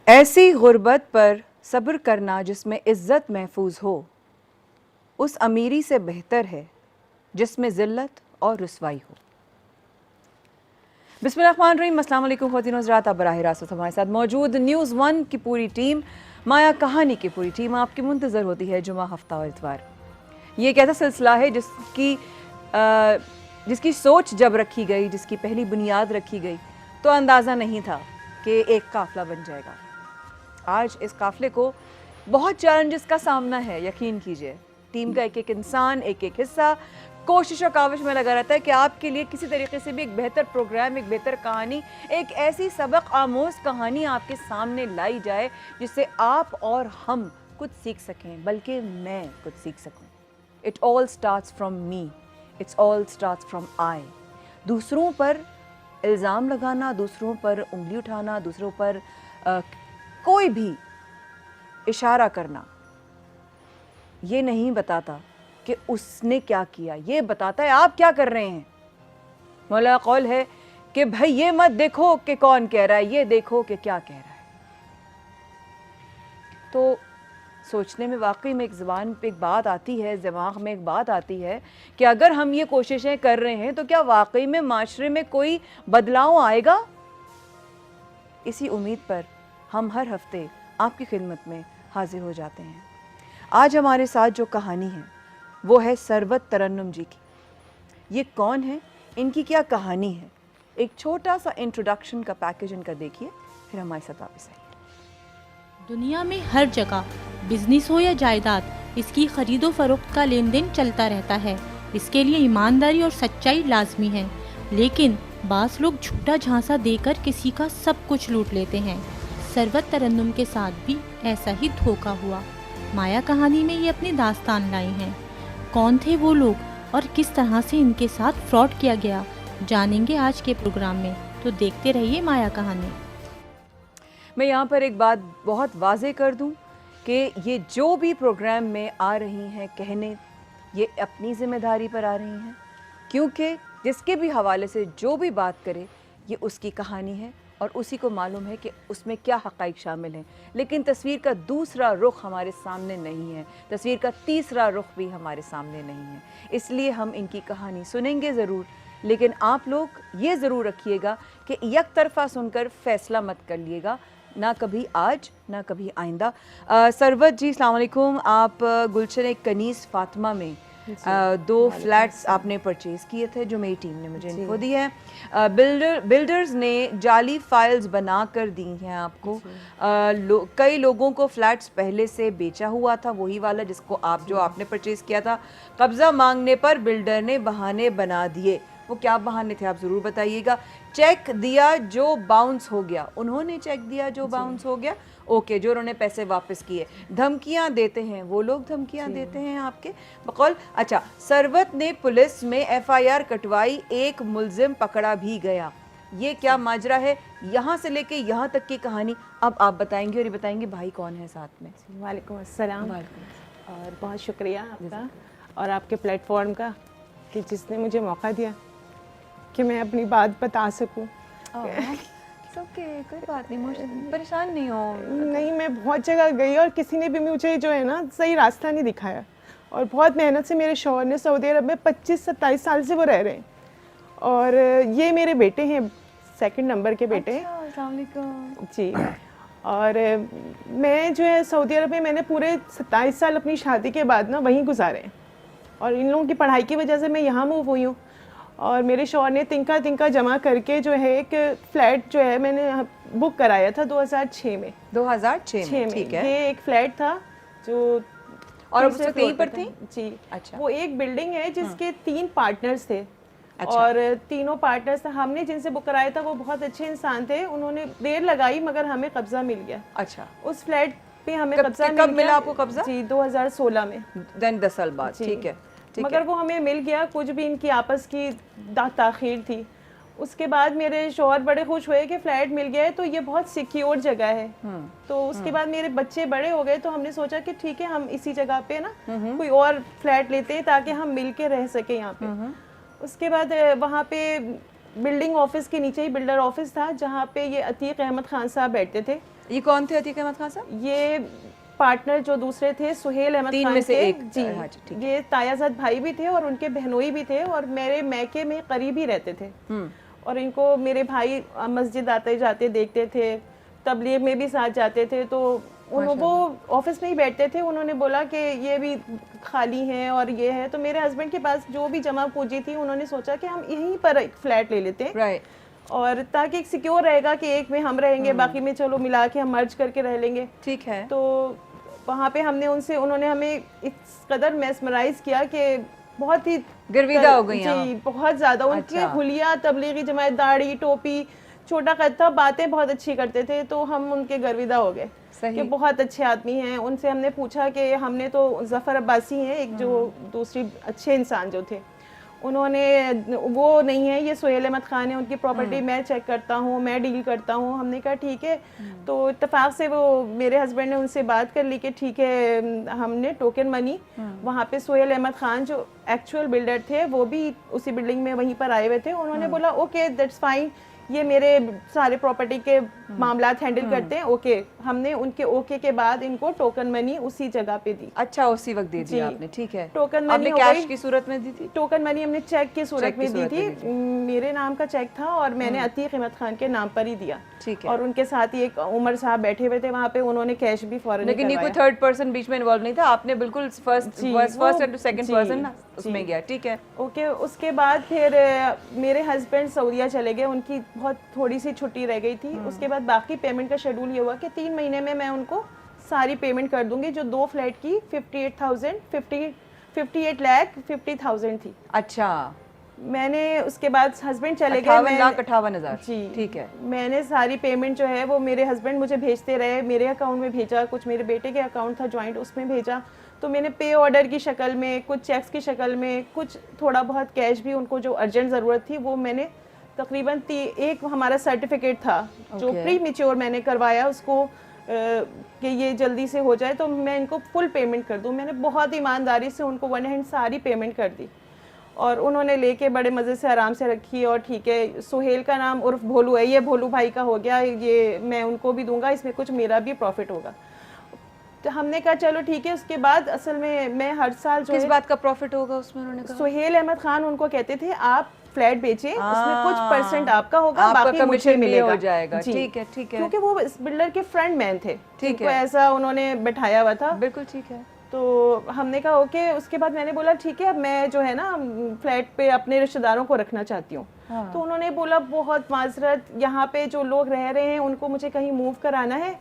ऐसी गुर्बत पर सब्र करना जिसमें इज्जत महफूज हो, उस अमीरी से बेहतर है जिसमें ज़िल्लत और रुसवाई हो। बिस्मिल्लाहिर्रहमानिर्रहीम, अस्सलाम वालेकुम ख़वातीन हज़रात। आप बराह रास्त हमारे साथ मौजूद न्यूज़ वन की पूरी टीम, माया कहानी की पूरी टीम आपकी मुंतज़र होती है जुमा, हफ्ता और इतवार। ये एक ऐसा सिलसिला है जिसकी सोच जब रखी गई, जिसकी पहली बुनियाद रखी गई, तो अंदाज़ा नहीं था कि एक काफ़िला बन जाएगा। आज इस काफ़िले को बहुत चैलेंजेस का सामना है, यकीन कीजिए। टीम का एक एक इंसान, एक एक हिस्सा कोशिश और काविश में लगा रहता है कि आपके लिए किसी तरीके से भी एक बेहतर प्रोग्राम, एक बेहतर कहानी, एक ऐसी सबक आमोज कहानी आपके सामने लाई जाए जिससे आप और हम कुछ सीख सकें, बल्कि मैं कुछ सीख सकूं। It all starts from me, it's all starts from I. दूसरों पर इल्ज़ाम लगाना, दूसरों पर उंगली उठाना, दूसरों पर कोई भी इशारा करना, ये नहीं बताता कि उसने क्या किया, ये बताता है आप क्या कर रहे हैं। मौला कौल है कि भाई ये मत देखो कि कौन कह रहा है, ये देखो कि क्या कह रहा है। तो सोचने में वाकई में एक ज़बान पे एक बात आती है, दिमाग में एक बात आती है कि अगर हम ये कोशिशें कर रहे हैं तो क्या वाकई में माशरे में कोई बदलाव आएगा। इसी उम्मीद पर हम हर हफ्ते आपकी खिदमत में हाजिर हो जाते हैं। आज हमारे साथ जो कहानी है वो है सरवत तरन्नुम जी की। ये कौन है, इनकी क्या कहानी है, एक छोटा सा इंट्रोडक्शन का पैकेज इनका देखिए, फिर हमारे साथ वापस आइए। दुनिया में हर जगह बिजनेस हो या जायदाद, इसकी खरीदो फरोख्त का लेन देन चलता रहता है। इसके लिए ईमानदारी और सच्चाई लाजमी है, लेकिन बास लोग झूठा झांसा देकर किसी का सब कुछ लूट लेते हैं। सरवत तरन्नुम के साथ भी ऐसा ही धोखा हुआ। माया कहानी में ये अपनी दास्तान लाई हैं। कौन थे वो लोग और किस तरह से इनके साथ फ्रॉड किया गया, जानेंगे आज के प्रोग्राम में। तो देखते रहिए माया कहानी। मैं यहाँ पर एक बात बहुत वाज़ेह कर दूँ कि ये जो भी प्रोग्राम में आ रही हैं कहने, ये अपनी ज़िम्मेदारी पर आ रही हैं, क्योंकि जिसके भी हवाले से जो भी बात करे ये उसकी कहानी है और उसी को मालूम है कि उसमें क्या हक़ाइक़ शामिल हैं। लेकिन तस्वीर का दूसरा रुख हमारे सामने नहीं है, तस्वीर का तीसरा रुख भी हमारे सामने नहीं है। इसलिए हम इनकी कहानी सुनेंगे ज़रूर, लेकिन आप लोग ये ज़रूर रखिएगा कि एक तरफ़ा सुनकर फ़ैसला मत कर लिएगा, ना कभी आज ना कभी आइंदा। सरवत जी अस्सलाम वालेकुम। आप गुलशन कनीस फातिमा में 2 फ्लैट्स आपने परचेज़ किए थे, जो मेरी टीम ने मुझे इनको दी है। बिल्डर्स ने जाली फाइल्स बना कर दी हैं आपको। कई लोगों को फ्लैट्स पहले से बेचा हुआ था, वही वाला जिसको जो आपने परचेज़ किया था। कब्ज़ा मांगने पर बिल्डर ने बहाने बना दिए। वो क्या बहाने थे आप ज़रूर बताइएगा। चेक दिया जो बाउंस हो गया, उन्होंने चेक दिया जो बाउंस हो गया, ओके, जो उन्होंने पैसे वापस किए। धमकियां देते हैं वो लोग, धमकियां देते हैं आपके बकौल। अच्छा, सरवत ने पुलिस में FIR कटवाई, एक मुलजिम पकड़ा भी गया। ये क्या माजरा है, यहाँ से लेके यहाँ तक की कहानी अब आप बताएंगे, और ये बताएंगे भाई कौन है साथ में। वालेकुम अस्सलाम। और बहुत शुक्रिया आपका और आपके प्लेटफॉर्म का कि जिसने मुझे मौका दिया कि मैं अपनी बात बता सकूं। ओके, कोई बात नहीं, परेशान नहीं हो। नहीं, मैं बहुत जगह गई और किसी ने भी मुझे जो है ना सही रास्ता नहीं दिखाया। और बहुत मेहनत से मेरे शौहर ने, सऊदी अरब में 25-27 साल से वो रह रहे हैं। और ये मेरे बेटे हैं, सेकंड नंबर के बेटे हैं। अस्सलाम वालेकुम जी। और मैं जो है सऊदी अरब में मैंने पूरे 27 साल अपनी शादी के बाद ना वहीं गुजारे हैं। और इन लोगों की पढ़ाई की वजह से मैं यहाँ मूव हुई हूँ। और मेरे शौहर ने तिनका जमा करके जो है एक फ़्लैट जो है मैंने बुक कराया था 2006 में। 2006 में, ठीक है। ये एक फ़्लैट था जो, और अब उससे कहीं पर थी जी। अच्छा, वो एक बिल्डिंग है जिसके 3 पार्टनर्स थे। अच्छा। और तीनों पार्टनर्स, हमने जिनसे बुक कराया था वो बहुत अच्छे इंसान थे। उन्होंने देर लगाई मगर हमें कब्जा मिल गया। अच्छा, उस फ्लैट पे हमें कब्जा कब मिला आपको कब्जा? जी 2016 में, देन 10 साल बाद, ठीक है। मगर वो हमें मिल गया, कुछ भी इनकी आपस की ताख़ीर थी। उसके बाद मेरे शौहर बड़े खुश हुए कि फ़्लैट मिल गया है तो ये बहुत सिक्योर जगह है। तो उसके बाद मेरे बच्चे बड़े हो गए तो हमने सोचा कि ठीक है हम इसी जगह पे ना कोई और फ्लैट लेते हैं ताकि हम मिल के रह सकें यहाँ पे। उसके बाद वहाँ पे बिल्डिंग ऑफिस के नीचे ही बिल्डर ऑफिस था जहाँ पे ये अतीक अहमद खान साहब बैठते थे। ये कौन थे अतीक अहमद खान साहब? ये पार्टनर जो दूसरे थे सुहेल अहमद तीन खान में से थे। एक। जी हाँ जी, ठीक। ये तायाजाद भाई भी थे और उनके बहनोई भी थे और मेरे मैके में करीब ही रहते थे। और इनको मेरे भाई मस्जिद आते जाते देखते थे, तबलीग में भी साथ जाते थे। तो वो ऑफिस में ही बैठते थे। उन्होंने बोला कि ये भी खाली हैं और ये है, तो मेरे हस्बैंड के पास जो भी जमा पूंजी थी उन्होंने सोचा कि हम यहीं पर एक फ्लैट ले लेते हैं। राइट। और ताकि एक सिक्योर रहेगा कि एक में हम रहेंगे, बाकी में चलो मिला के हम मर्ज करके रह लेंगे। ठीक है। तो वहाँ पे उन्होंने हमें इस कदर मेस्मराइज किया कि बहुत ही गर्विदा हो गई जी, बहुत ज्यादा। उनके हुलिया, तबलीगी जमात, दाढ़ी, टोपी, छोटा कद था, बातें बहुत अच्छी करते थे, तो हम उनके गर्विदा हो गए कि बहुत अच्छे आदमी हैं। उनसे हमने पूछा कि हमने तो जफ़र अब्बासी हैं एक जो दूसरी अच्छे इंसान जो थे, उन्होंने वो नहीं है, ये सुहेल अहमद खान है, उनकी प्रॉपर्टी मैं चेक करता हूँ, मैं डील करता हूँ। हमने कहा ठीक है। तो इत्तेफाक से वो मेरे हस्बैंड ने उनसे बात कर ली कि ठीक है, हमने टोकन मनी वहाँ पे सुहेल अहमद खान जो एक्चुअल बिल्डर थे वो भी उसी बिल्डिंग में वहीं पर आए हुए थे। उन्होंने बोला ओके दैट्स फाइन, ये मेरे सारे प्रॉपर्टी के मामलात हैंडल करते हैं, ओके। हमने उनके ओके के बाद इनको टोकन मनी उसी जगह पे दी। अच्छा, उसी वक्त दे दी आपने? ठीक है। टोकन मनी आपने कैश की सूरत में दी थी? टोकन मनी हमने चेक की सूरत में दी थी। मेरे नाम का चेक था और मैंने अतीक अहमद खान के नाम पर ही दिया। ठीक है। और उनके साथ ही एक उमर साहब बैठे हुए थे वहाँ पे, उन्होंने कैश भी फौरन। लेकिन ये कोई थर्ड पर्सन बीच में इन्वॉल्व नहीं था, आपने बिल्कुल फर्स्ट एंड सेकंड पर्सन उसमें गया। ठीक है, ओके। उसके बाद फिर मेरे हस्बैंड सऊदीया चले गए, उनकी बहुत थोड़ी सी छुट्टी रह गई थी। उसके बाद बाकी पेमेंट का शेड्यूल ये हुआ कि 3 महीने में मैं उनको सारी पेमेंट कर दूंगी, जो 2 फ्लैट की 58 लाख 50,000 थी। अच्छा। मैंने उसके बाद हस्बैंड चले गए, 58,58,000। जी ठीक है। मैंने सारी पेमेंट जो है वो मेरे हस्बैंड मुझे भेजते रहे, मेरे अकाउंट में भेजा, कुछ मेरे बेटे के अकाउंट था जॉइंट उसमें भेजा। तो मैंने पे ऑर्डर की शक्ल में, कुछ चेक्स की शक्ल में, कुछ थोड़ा बहुत कैश भी उनको जो अर्जेंट ज़रूरत थी वो मैंने तकरीबन एक हमारा सर्टिफिकेट था जो प्री मेच्योर मैंने करवाया उसको कि ये जल्दी से हो जाए तो मैं इनको फुल पेमेंट कर दूं। मैंने बहुत ईमानदारी से उनको 1 हैंड सारी पेमेंट कर दी और उन्होंने लेके बड़े मज़े से आराम से रखी। और ठीक है, सुहेल का नाम उर्फ भोलू है, ये भोलू भाई का हो गया, ये मैं उनको भी दूंगा, इसमें कुछ मेरा भी प्रॉफिट होगा। तो हमने कहा चलो ठीक है। उसके बाद असल में मैं हर साल जो किस बात का प्रॉफिट होगा उसमें उन्होंने कहा? सुहेल अहमद खान उनको कहते थे आप फ्लैट बेचें, उसमें कुछ परसेंट आपका होगा, बाकी मुझे मिलेगा। हो जाएगा। ठीक है, ठीक है। क्योंकि वो इस बिल्डर के फ्रंट मैन थे, ठीक है, ऐसा उन्होंने बैठाया हुआ था। बिल्कुल ठीक है। तो हमने कहा ओके। उसके बाद मैंने बोला ठीक है, अब मैं जो है ना फ्लैट पे अपने रिश्तेदारों को रखना चाहती हूँ। तो उन्होंने बोला बहुत माजरत, यहाँ पे जो लोग रह रहे हैं उनको मुझे कहीं मूव कराना है,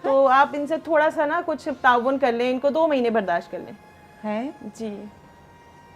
तो आप इनसे थोड़ा सा ना कुछ ताउन कर लें, इनको 2 महीने बर्दाश्त कर लें। हैं जी।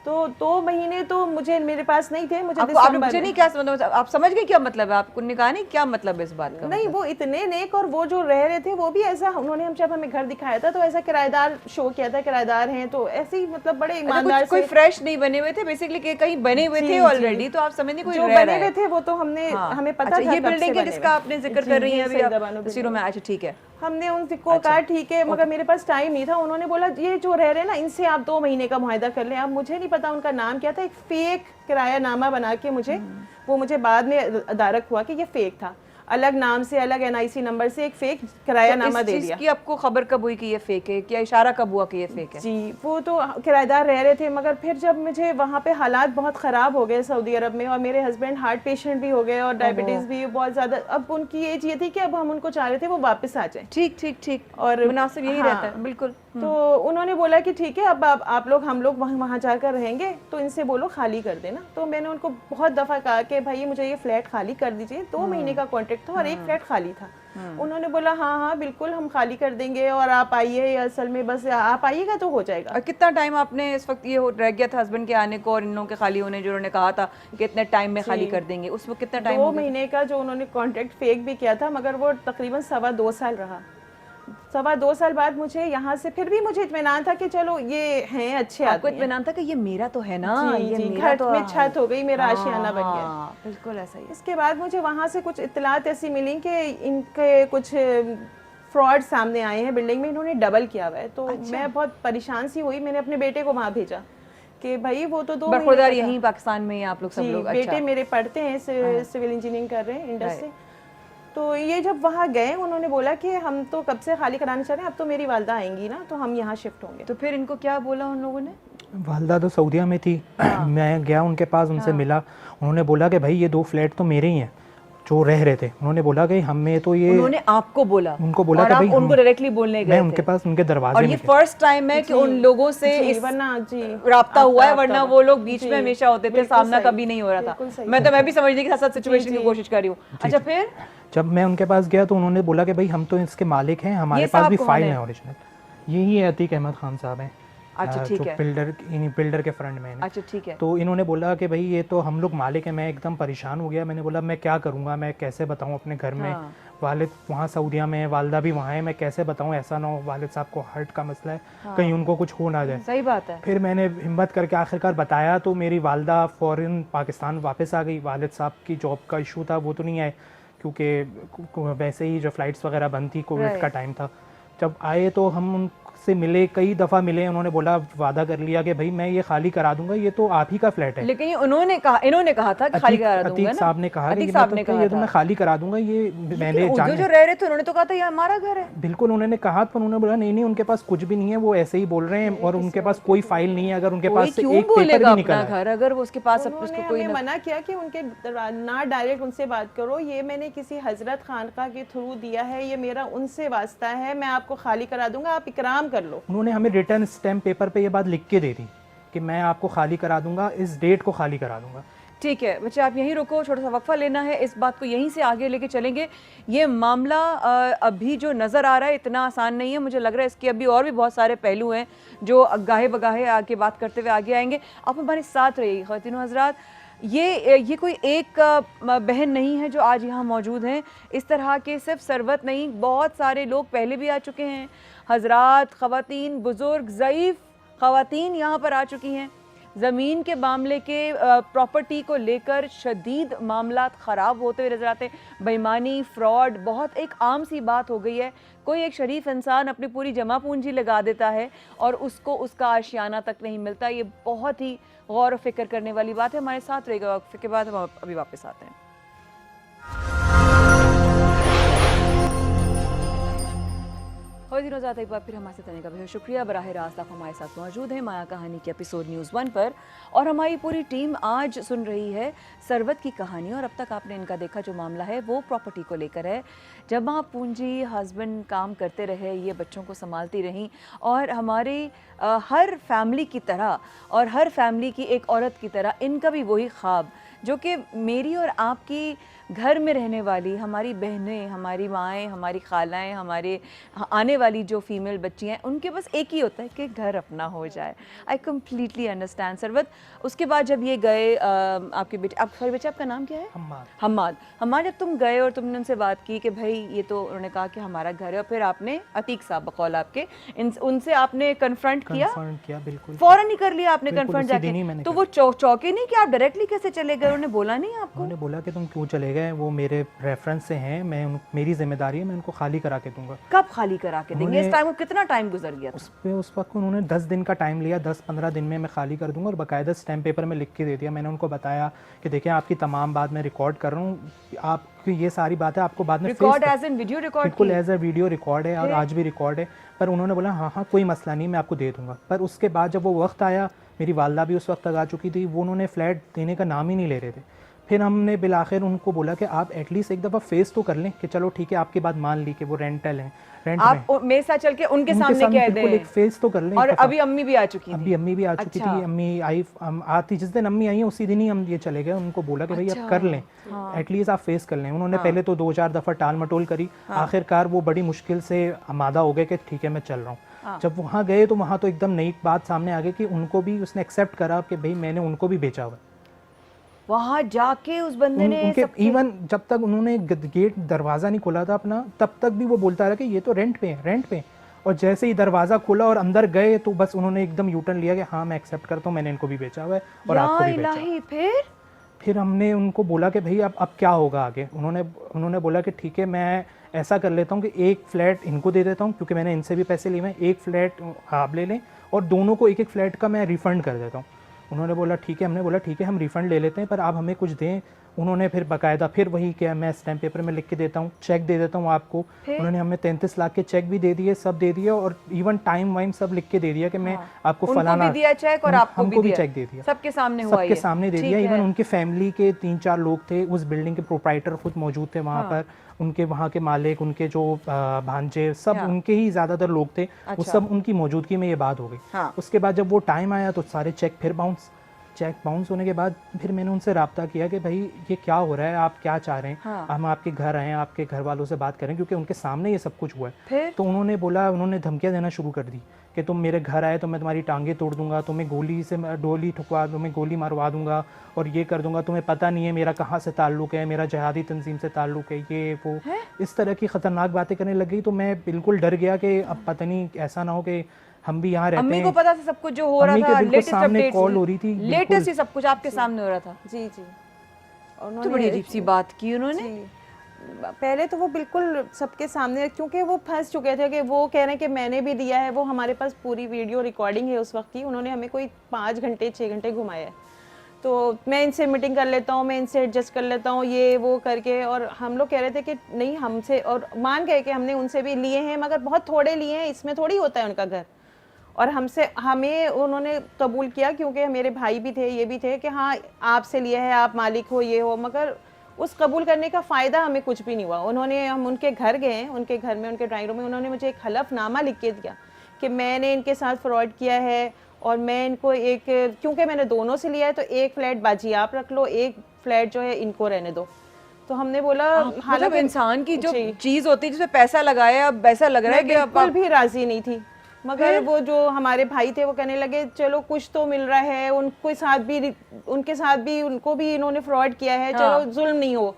तो 2 महीने तो मेरे पास नहीं थे। मुझे मुझे नहीं क्या समझ, आप समझ गए क्या मतलब है? आपको कहा नहीं क्या मतलब है इस बात का? नहीं, वो इतने नेक, और वो जो रह रहे थे वो भी ऐसा, उन्होंने जब हमें घर दिखाया था तो ऐसा किराएदार शो किया था, किराएदार हैं तो ऐसे ही मतलब बड़े ईमानदार से। कोई फ्रेश नहीं बने हुए थे बेसिकली, कहीं बने हुए थे ऑलरेडी, तो आप समझ नहीं कोई जो बने हुए थे वो तो हमें पता था। ये बिल्डिंग है जिसका आपने जिक्र कर रही हैं अभी आप तस्वीरों में। अच्छा ठीक है। हमने उनको कहा ठीक है, मगर मेरे पास टाइम नहीं था। उन्होंने बोला ये जो रह रहे हैं ना इनसे आप 2 महीने का मुआहदा कर लें। अब मुझे नहीं पता उनका नाम क्या था, एक फेक किराया नामा बना के मुझे बाद में अदारक हुआ कि ये फेक था, अलग नाम से, अलग NIC नंबर से एक फेक किराया नामा दे दिया। इसकी आपको खबर कब हुई कि ये फेक है? क्या इशारा कब हुआ कि ये फेक है? जी, वो तो किराएदार रह रहे थे, मगर फिर जब मुझे वहाँ पे हालात बहुत ख़राब हो गए सऊदी अरब में, और मेरे हस्बैंड हार्ट पेशेंट भी हो गए और डायबिटीज़ भी बहुत ज़्यादा। अब उनकी एज ये थी कि अब हम उनको चाह रहे थे वो वापस आ जाए। ठीक ठीक ठीक, और मुनासिब यही रहता है। बिल्कुल। तो उन्होंने बोला कि ठीक है, अब आप लोग, हम लोग वहाँ जाकर रहेंगे, तो इनसे बोलो खाली कर देना। तो मैंने उनको बहुत दफ़ा कहा कि भाई मुझे ये फ्लैट खाली कर दीजिए। 2 महीने का कॉन्ट्रैक्ट था और एक फ्लैट खाली था। उन्होंने बोला हाँ हाँ बिल्कुल हम खाली कर देंगे और आप आइए, असल में बस आप आइएगा तो हो जाएगा। और कितना टाइम आपने इस वक्त ये रह गया था हस्बैंड के आने को और इन लोगों के खाली होने, जो उन्होंने कहा था कि इतने टाइम में खाली कर देंगे, उस वक्त कितना टाइम? 2 महीने का जो उन्होंने कॉन्ट्रैक्ट फेक भी किया था, मगर वो तकरीबन 2.25 साल रहा। 2.25 साल बाद मुझे यहाँ से फिर भी मुझे इत्मीनान था कि चलो ये हैं अच्छे आदमी। आपको इत्मीनान था कि ये मेरा तो है ना, ये मेरा घर तो में छत हो गई, मेरा आशियाना बन गया। बिल्कुल ऐसा ही। इसके बाद मुझे वहाँ से कुछ इत्तलात ऐसी मिली कि इनके कुछ फ्रॉड सामने आए हैं बिल्डिंग में, इन्होंने डबल किया हुआ है। तो मैं बहुत परेशान सी हुई, मैंने अपने बेटे को वहाँ भेजा कि भाई वो तो 2 बरखुरदार यहीं पाकिस्तान में आप लोग सब लोग? बेटे मेरे पढ़ते हैं, सिविल इंजीनियरिंग कर रहे हैं इंडस से। तो ये जब वहाँ गए उन्होंने बोला कि हम तो कब से खाली कराना चाह रहे हैं, अब तो मेरी वालदा आएंगी ना तो हम यहाँ शिफ्ट होंगे। तो फिर इनको क्या बोला उन लोगों ने? वालदा तो सऊदीया में थी। मैं गया उनके पास, उनसे मिला। उन्होंने बोला कि भाई ये 2 फ्लैट तो मेरे ही हैं जो रह रहे थे। उन्होंने बोला कि हमें तो ये, उन्होंने आपको बोला? उनको बोला और कि आप भाई उनको डायरेक्टली बोलने गए मैं थे? उनके पास उनके दरवाजे और में ये थे। फर्स्ट टाइम है कि उन लोगों से जी, इस वरना जी राब्ता हुआ है, वरना राब्ता वो लोग बीच जी, में हमेशा होते थे, बिल्कुल सामना सही, कभी नहीं हो रहा बिल्कुल था। सही। मैं भी समझने के साथ सिचुएशन की जी। कोशिश कर रही हूँ। अच्छा, फिर जब मैं उनके पास गया तो उन्होंने बोला कि भाई हम तो इसके मालिक हैं, हमारे ये पास साहब भी कौन फाइल है? है ओरिजिनल। यही है अतीक अहमद खान साहब हैं। अच्छा, जो ठीक है। बिल्डर के फ्रंट में हैं। अच्छा, ठीक है। तो इन्होंने बोला कि भाई ये तो हम लोग मालिक हैं। मैं एकदम परेशान हो गया। मैंने बोला मैं क्या करूँगा, मैं कैसे बताऊँ अपने घर में, हाँ। वालिद वहाँ सऊदीया में है, वालदा भी वहाँ है, मैं कैसे बताऊँ? ऐसा ना हो वालिद साहब को हार्ट का मसला है, कहीं उनको कुछ हो ना जाए। सही बात है। फिर मैंने हिम्मत करके आखिरकार बताया तो मेरी वालदा फ़ौरन पाकिस्तान वापस आ गई। वालिद साहब की जॉब का इशू था, वो तो नहीं आए क्योंकि वैसे ही जो फ़्लाइट्स वगैरह बंद थी, कोविड का टाइम था। जब आए तो हम उनसे मिले, कई दफ़ा मिले। उन्होंने बोला, वादा कर लिया कि भाई मैं ये खाली करा दूंगा, ये तो आप ही का फ्लैट है। लेकिन ये इन्होंने कहा था कि खाली करा दूंगा अतीक ना? साहब ने कहा कि अतीक साहब ने मतलब ये तो कहा मैं था। खाली करा दूंगा, ये मैंने लेकिन जो रह रहे थे उन्होंने तो कहा था ये हमारा घर है। बिल्कुल उन्होंने कहा, पर उन्होंने बोला नहीं उनके पास कुछ भी नहीं है, वो ऐसे ही बोल रहे हैं और उनके पास कोई फाइल नहीं है। अगर उनके कोई पास से क्यों एक पेपर बोलेगा भी अपना निकला है, घर अगर वो उसके पास सब उन्होंने उसको कोई हमें ना। मना किया कि उनके ना डायरेक्ट उनसे बात करो, ये मैंने किसी हजरत खानका के थ्रू दिया है, ये मेरा उनसे वास्ता है, मैं आपको खाली करा दूंगा, आप इकराम कर लो। उन्होंने हमें रिटर्न स्टैम्प पेपर पे ये बात लिख के दे दी कि मैं आपको खाली करा दूंगा, इस डेट को खाली करा दूंगा। ठीक है बच्चे, आप यहीं रुको, छोटा सा वक्फा लेना है, इस बात को यहीं से आगे लेके चलेंगे। ये मामला अभी जो नज़र आ रहा है इतना आसान नहीं है, मुझे लग रहा है इसके अभी और भी बहुत सारे पहलू हैं जो गाहे बगाहे आगे बात करते हुए आगे आएंगे। आप हमारे साथ रहिए ख़वातीनो हज़रात। ये कोई एक बहन नहीं है जो आज यहाँ मौजूद हैं। इस तरह के सिर्फ सरवत नहीं, बहुत सारे लोग पहले भी आ चुके हैं। हज़रात, ख़वातीन, बुज़ुर्ग, ज़ईफ़ ख़वातीन यहाँ पर आ चुकी हैं। ज़मीन के मामले के प्रॉपर्टी को लेकर शदीद मामलात ख़राब होते हुए नज़र आते हैं। बेईमानी, फ्रॉड बहुत एक आम सी बात हो गई है। कोई एक शरीफ इंसान अपनी पूरी जमा पूंजी लगा देता है और उसको उसका आशियाना तक नहीं मिलता। ये बहुत ही गौर व फिक्र करने वाली बात है। हमारे साथ रहेगा, वक्फे के बाद हम अभी वापस आते हैं। ख़वातीनो हज़रात, एक बार फिर हमारे साथ रहने का बहुत शुक्रिया। बराह रास्त आप हमारे साथ मौजूद हैं माया कहानी के एपिसोड न्यूज़ 1 पर, और हमारी पूरी टीम आज सुन रही है सरवत की कहानी। और अब तक आपने इनका देखा जो मामला है वो प्रॉपर्टी को लेकर है। जमा पूंजी, हस्बैंड काम करते रहे, ये बच्चों को संभालती रहीं, और हमारे हर फैमिली की तरह और हर फैमिली की एक औरत की तरह इनका भी वही ख्वाब जो कि मेरी और आपकी घर में रहने वाली हमारी बहनें, हमारी माएँ, हमारी खालाएँ, हमारे आने वाली जो फीमेल बच्ची हैं, उनके बस एक ही होता है कि घर अपना हो जाए। I completely understand Sarwat. उसके बाद जब ये गए, आपके बेटे, आपका नाम क्या है? हम्माद। जब तुम गए और तुमने उनसे बात की कि भाई ये तो, उन्होंने कहा कि हमारा घर है, और फिर आपने अतीक साहब बकौल आपके उनसे आपने कन्फ्रंट किया? बिल्कुल फ़ौरन ही कर लिया आपने बिल्कुल, कन्फ्रंट उसी दिन ही जाके? मैंने तो वो चौके नहीं कि आप डायरेक्टली कैसे चले गए? उन्होंने बोला नहीं आपको? उन्होंने बोला कि तुम क्यों चले गए, वो मेरे रेफरेंस से हैं, मेरी जिम्मेदारी है, मैं उनको खाली करा के दूंगा। कब खाली करा के देंगे? इस टाइम कितना टाइम गुजर गया था? उस वक्त उन्होंने 10 दिन का टाइम लिया, 10-15 दिन में मैं खाली कर दूंगा, और बाकायदा स्टैम्प पेपर में लिख के दे दिया। मैंने उनको बताया कि देखिए आपकी तमाम बात मैं रिकॉर्ड कर रहा हूँ, आपकी ये सारी बातें आपको बाद में record as an video record? बिल्कुल एज ए वीडियो रिकॉर्ड है और आज भी रिकॉर्ड है। पर उन्होंने बोला हाँ कोई मसला नहीं, मैं आपको दे दूंगा। पर उसके बाद जब वो वक्त आया, मेरी वालदा भी उस वक्त तक आ चुकी थी, वो उन्होंने फ्लैट देने का नाम ही नहीं ले रहे थे। फिर हमने बिलाखिर उनको बोला कि आप एटलीस्ट एक दफ़ा फेस तो कर लें कि चलो ठीक है, आपकी बात मान ली कि वो रेंटल हैं, रेंट में, आप मेरे साथ चल के उनके सामने कह दें, एक फेस तो कर लें। और अभी अम्मी भी आ चुकी थी? अभी अम्मी भी आ चुकी थी। अम्मी आती जिस दिन अम्मी आई है उसी दिन ही हम ये चले गए। उनको बोला कि भाई आप कर लें, एटलीस्ट आप फेस कर लें। उन्होंने पहले तो 2-4 दफ़ा टाल मटोल करी, आखिरकार वो बड़ी मुश्किल से आमादा हो गए कि ठीक है मैं चल रहा हूँ। जब वहाँ गए तो वहाँ तो एकदम नई बात सामने आ गई कि उनको भी उसने एक्सेप्ट करा कि भाई मैंने उनको भी बेचा हुआ। वहाँ जाके उस बंदे ने इवन जब तक उन्होंने गेट दरवाज़ा नहीं खोला था अपना, तब तक भी वो बोलता रहा कि ये तो रेंट पे। और जैसे ही दरवाज़ा खोला और अंदर गए तो बस उन्होंने एकदम यू टर्न लिया कि हाँ मैं एक्सेप्ट करता हूँ, मैंने इनको भी बेचा हुआ है और आपको भी बेचा। फिर हमने उनको बोला कि भाई अब क्या होगा आगे। उन्होंने बोला कि ठीक है मैं ऐसा कर लेता हूँ कि एक फ़्लैट इनको दे देता हूँ, क्योंकि मैंने इनसे भी पैसे लिए हुए हैं, एक फ़्लैट आप ले लें और दोनों को एक फ़्लैट का मैं रिफ़ंड कर देता हूँ। उन्होंने बोला ठीक है। हमने बोला ठीक है हम रिफ़ंड ले लेते हैं, पर आप हमें कुछ दें। उन्होंने फिर बाकायदा फिर वही किया, मैं स्टैम्प पेपर में लिख के देता हूँ, चेक दे देता हूँ आपको। उन्होंने हमें 33 लाख के चेक भी दे दिए, सब दे दिए, और इवन टाइम वाइम सब लिख के दे दिया कि मैं आपको उनको फलाना, भी दिया चेक और आपको हमको भी दिया। चेक दे दिया, सबके सामने हुआ सबके ये। सामने दे ठीक दिया। है। इवन उनके फैमिली के 3-4 लोग थे, उस बिल्डिंग के प्रोप्राइटर खुद मौजूद थे वहाँ पर, उनके वहाँ के मालिक, उनके जो भांजे, सब उनके ही ज़्यादातर लोग थे, वो सब उनकी मौजूदगी में ये बात हो गई। हाँ। उसके बाद जब वो टाइम आया तो सारे चेक फिर बाउंस, चेक बाउंस होने के बाद फिर मैंने उनसे रब्ता किया कि भाई ये क्या हो रहा है, आप क्या चाह रहे हैं। हाँ। हम आपके घर आए, आपके घर वालों से बात करें, क्योंकि उनके सामने ये सब कुछ हुआ है। फिर तो उन्होंने बोला, उन्होंने धमकियां देना शुरू कर दी कि तुम मेरे घर आए तो मैं तुम्हारी टांगे तोड़ दूंगा, तुम्हें गोली से डोली ठुकवा, तुम्हें गोली मारवा दूंगा और ये कर दूंगा, तुम्हें पता नहीं है मेरा कहाँ से ताल्लुक है, मेरा जहादी तंजीम से ताल्लुक है, ये वो इस तरह की ख़तरनाक बातें करने लग गई। तो मैं बिल्कुल डर गया कि अब पता नहीं ऐसा ना हो कि हम भी यहाँ रहते अम्मी हैं। को पता था सब कुछ जो हो रहा अम्मी के था, बिल्कुल लेटेस्ट सामने अपडेट्स, कॉल हो रही थी, लेटेस्ट बिल्कुल। ही सब कुछ आपके सामने हो रहा था। जी जी। और तो बड़ी अजीब सी बात की उन्होंने। जी। पहले तो वो बिल्कुल सबके सामने, क्योंकि वो फंस चुके थे कि वो कह रहे हैं कि मैंने भी दिया है, वो हमारे पास पूरी वीडियो रिकॉर्डिंग है उस वक्त की, उन्होंने हमें कोई 5 घंटे 6 घंटे घुमाया है। तो मैं इनसे मीटिंग कर लेता हूँ, मैं इनसे एडजस्ट कर लेता हूँ, ये वो करके, और हम लोग कह रहे थे कि नहीं हमसे, और मान गए कि हमने उनसे भी लिए हैं मगर बहुत थोड़े लिए हैं, इसमें थोड़ी होता है उनका घर, और हमसे हमें उन्होंने कबूल किया क्योंकि मेरे भाई भी थे, ये भी थे कि हाँ आपसे लिया है, आप मालिक हो, ये हो, मगर उस कबूल करने का फ़ायदा हमें कुछ भी नहीं हुआ। उन्होंने, हम उनके घर गए, उनके घर में, उनके ड्राइंग रूम में उन्होंने मुझे एक हलफनामा लिख के दिया कि मैंने इनके साथ फ्रॉड किया है, और मैं इनको एक, क्योंकि मैंने दोनों से लिया है तो एक फ्लैट बाजी आप रख लो, एक फ्लैट जो है इनको रहने दो। तो हमने बोला मतलब इंसान की जो चीज होती है जिसमें पैसा लगाया, अब ऐसा लग रहा है कि बिल्कुल भी राजी नहीं थी, मगर वो जो हमारे भाई थे वो कहने लगे चलो कुछ तो मिल रहा है, उनके साथ भी उनको भी इन्होंने फ्रॉड किया है, चलो जुल्म नहीं हो,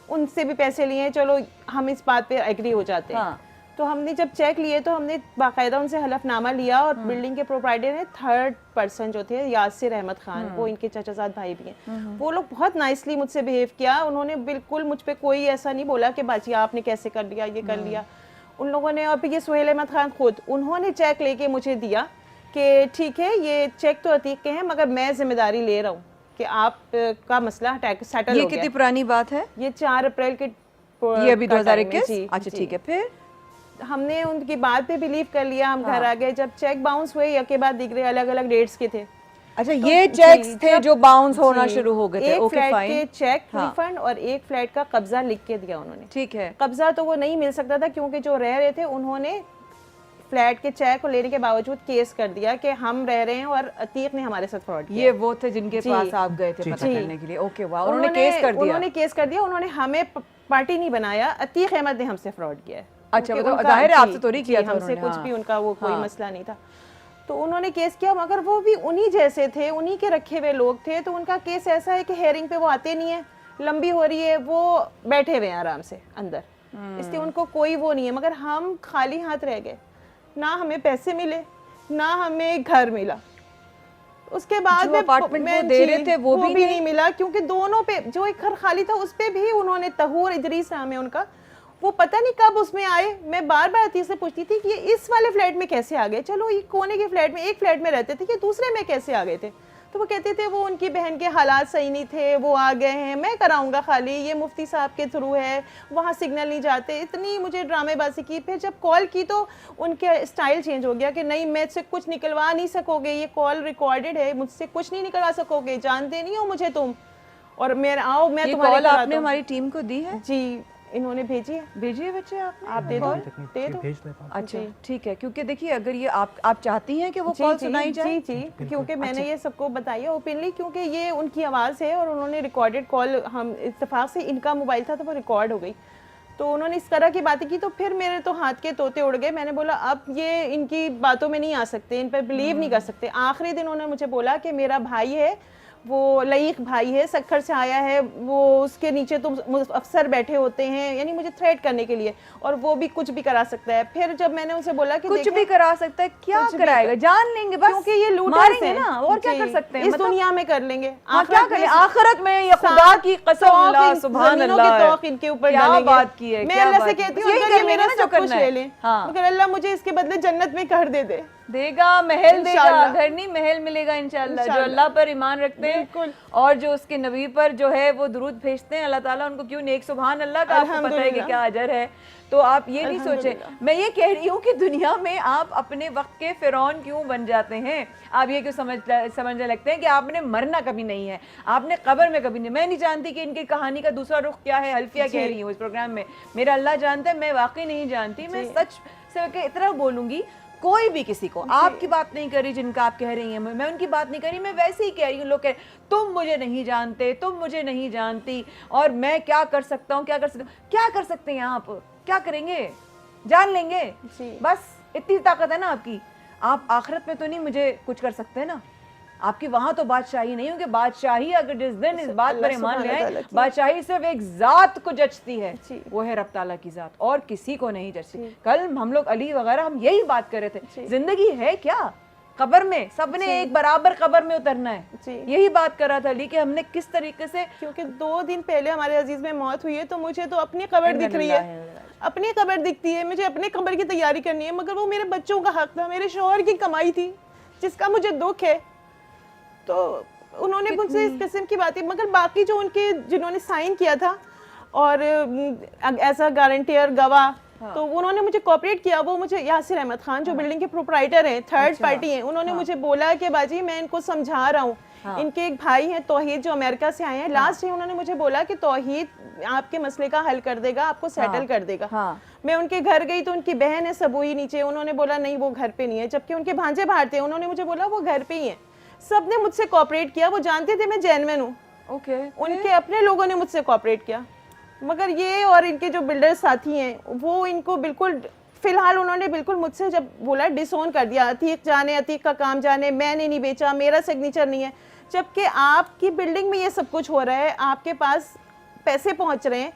उनसे भी पैसे लिए हैं, चलो हम इस बात पे एग्री हो जाते हैं। तो हमने जब चेक लिए तो हमने बाकायदा उनसे हलफनामा लिया, और बिल्डिंग के प्रोप्राइटर ने 3rd पर्सन जो थे यासिर अहमद खान, वो इनके चाचाजाद भाई भी हैं, वो लोग बहुत नाइसली मुझसे बिहेव किया। उन्होंने बिल्कुल मुझ पे कोई ऐसा नहीं बोला कि बाजी आपने कैसे कर लिया, ये कर लिया। उन लोगों ने, और फिर ये सुहेल अहमद खान खुद, उन्होंने चेक लेके मुझे दिया कि ठीक है ये चेक तो अतीक के हैं मगर मैं जिम्मेदारी ले रहा हूँ कि आप का मसला सेटल हो गया। ये कितनी पुरानी बात है? ये 4 अप्रैल के, ये अभी 2021। अच्छा ठीक है। फिर हमने उनकी बात पे बिलीव कर लिया, हम घर आ गए। जब चेक बाउंस हुए, यके बाद दिख रहे अलग अलग डेट्स के थे। अच्छा तो ये चेक्स थे जो बाउंस होना शुरू हो गए थे। एक ओके फ्लैट फाइन। के चेक रिफंड और एक फ्लैट का कब्जा लिख के दिया उन्होंने। ठीक है। कब्जा तो वो नहीं मिल सकता था क्योंकि जो रह रहे थे उन्होंने फ्लैट के चेक को लेने के बावजूद केस कर दिया कि हम रह रहे हैं और अतीक ने हमारे साथ फ्रॉड किया। ये वो थे जिनके पास आप गए थे पता करने के लिए। ओके वाह, उन्होंने केस कर दिया। उन्होंने केस कर दिया, उन्होंने हमें पार्टी नहीं बनाया, अतीक अहमद ने हमसे फ्रॉड किया है। अच्छा मतलब जाहिर है आपसे तो नहीं किया था हमसे कुछ भी उनका वो कोई मसला नहीं था। तो उन्होंने केस किया मगर वो भी उन्हीं जैसे थे, उन्हीं के रखे हुए लोग थे। तो उनका केस ऐसा है कि हेयरिंग पे वो आते नहीं है, लंबी हो रही है, वो बैठे हुए हैं आराम से अंदर, इसलिए उनको कोई वो नहीं है। मगर हम खाली हाथ रह गए, ना हमें पैसे मिले ना हमें घर मिला। उसके बाद में अपार्टमेंट वो दे रहे थे वो भी नहीं मिला क्योंकि दोनों पे, जो एक घर खाली था उस पे भी उन्होंने, तहूर इदरीस नाम है उनका, वो पता नहीं कब उसमें आए। मैं बार बार अतीक से पूछती थी कि ये इस वाले फ्लैट में कैसे आ गए, चलो ये कोने के फ्लैट में, एक फ्लैट में रहते थे, ये दूसरे में कैसे आ गए थे। तो वो कहते थे वो उनकी बहन के हालात सही नहीं थे, वो आ गए हैं, मैं कराऊंगा खाली, ये मुफ्ती साहब के थ्रू है, वहाँ सिग्नल नहीं जाते। इतनी मुझे ड्रामेबाजी की। फिर जब कॉल की तो उनके स्टाइल चेंज हो गया कि नहीं मैं से कुछ निकलवा नहीं सकोगे, ये कॉल रिकॉर्डेड है, मुझसे कुछ नहीं निकलवा सकोगे, जानते नहीं हो मुझे तुम, और मैं आओ मैं तुम्हारे कॉल आपने हमारी टीम को दी है? जी इन्होंने भेजी है बच्चे आपने, आप दे दो, दे दो। अच्छा ठीक है, क्योंकि देखिए अगर ये आप चाहती हैं कि वो कॉल सुनाई जाए। जी क्योंकि मैंने ये सबको बताया ओपनली, क्योंकि ये उनकी आवाज़ है और उन्होंने रिकॉर्डेड कॉल, हम इत्तेफाक से इनका मोबाइल था तो वो रिकॉर्ड हो गई। तो उन्होंने इस तरह की बातें की तो फिर मेरे तो हाथ के तोते उड़ गए। मैंने बोला अब ये इनकी बातों में नहीं आ सकते, इन पर बिलीव नहीं कर सकते। आखिरी दिन उन्होंने मुझे बोला कि मेरा भाई है, वो लईक भाई है, सक्खर से आया है, वो उसके नीचे तो अफसर बैठे होते हैं, यानी मुझे थ्रेट करने के लिए, और वो भी कुछ भी करा सकता है। फिर जब मैंने उनसे बोला कि कुछ भी करा सकता है, क्या कराएगा, जान लेंगे बस, क्योंकि ये लूटर्स हैं ना, और क्या कर सकते हैं, इस दुनिया में कर लेंगे, क्या करें आखिरत में, ये खुदा की कसम, अल्लाह सुभान अल्लाह, इनके ऊपर क्या बात की है। मैं अल्लाह से कहती हूँ अगर ये मेरा सब कुछ ले ले, मगर अल्लाह मुझे इसके बदले जन्नत में घर दे दे। देगा, महल देगा, घर नहीं महल मिलेगा इंशाल्लाह। जो अल्लाह पर ईमान रखते हैं बिल्कुल। और जो उसके नबी पर जो है वो दुरूद भेजते हैं, अल्लाह ताला उनको क्यों नेक, सुभान अल्लाह का आपको पता है कि अल्हम्दुलिल्लाह। क्या अजर है। तो आप ये नहीं सोचे, अल्हम्दुलिल्लाह। मैं ये कह रही हूँ कि दुनिया में आप अपने वक्त के फिरौन क्यों बन जाते हैं? आप ये क्यों समझने लगते हैं कि आपने मरना कभी नहीं है, आपने कब्र में कभी नहीं। मैं नहीं जानती कि इनकी कहानी का दूसरा रुख क्या है, हल्फिया कह रही हूँ इस प्रोग्राम में, मेरा अल्लाह जानता है, मैं वाकई नहीं जानती। मैं सच से इतना बोलूंगी, कोई भी किसी को, आपकी बात नहीं करी जिनका आप कह रही हैं, मैं उनकी बात नहीं करी, मैं वैसे ही कह रही हूँ। लोग कह तुम मुझे नहीं जानते, तुम मुझे नहीं जानती, और मैं क्या कर सकता हूँ, क्या कर सकता हूँ। क्या कर सकते हैं आप? क्या करेंगे? जान लेंगे, बस इतनी ताकत है ना आपकी। आप आखिरत में तो नहीं मुझे कुछ कर सकते ना, आपकी वहां तो बादशाही नहीं होगी। बादशाही अगर जिस दिन इस बात पर ईमान ले आए, बादशाही सिर्फ एक जात को जचती है, वो है रब ताला की जात, और किसी को नहीं जचती। कल हम लोग अली वगैरह हम यही बात कर रहे थे, जिंदगी है क्या कब्र में, सबने एक बराबर कब्र में उतरना है, यही बात कर रहा था अली कि हमने किस तरीके से, क्योंकि 2 दिन पहले हमारे अजीज में मौत हुई है, तो मुझे तो अपनी कब्र दिख रही है, अपनी कब्र दिखती है, मुझे अपने कब्र की तैयारी करनी है, मगर वो मेरे बच्चों का हक था, मेरे शौहर की कमाई थी, जिसका मुझे दुख है। तो उन्होंने मुझसे इस किस्म की बातें, मगर बाकी जो उनके जिन्होंने साइन किया था और एज अ गारंटियर गवाह, तो उन्होंने मुझे कोऑपरेट किया। वो मुझे यासिर अहमद खान जो बिल्डिंग के प्रोप्राइटर हैं, थर्ड पार्टी हैं, उन्होंने मुझे बोला कि बाजी मैं इनको समझा रहा हूँ। इनके एक भाई हैं तौहीद जो अमेरिका से आए हैं, लास्ट ही उन्होंने मुझे बोला कि तौहीद आपके मसले का हल कर देगा, आपको सेटल कर देगा। मैं उनके घर गई तो उनकी बहन है सबूई नीचे, उन्होंने बोला नहीं वो घर पे नहीं है, जबकि उनके भांजे बाहर थे, उन्होंने मुझे बोला वो घर पे ही है। सबने मुझसे कोऑपरेट किया, वो जानते थे मैं जेन्युइन हूँ। उनके अपने लोगों ने मुझसे कोऑपरेट किया, मगर ये और इनके जो बिल्डर साथी हैं वो इनको बिल्कुल, फिलहाल उन्होंने बिल्कुल मुझसे जब बोला डिसोन कर दिया, अतीक जाने, अतीक का काम जाने, मैंने नहीं बेचा, मेरा सिग्नेचर नहीं है। जबकि आपकी बिल्डिंग में ये सब कुछ हो रहा है, आपके पास पैसे पहुंच रहे हैं,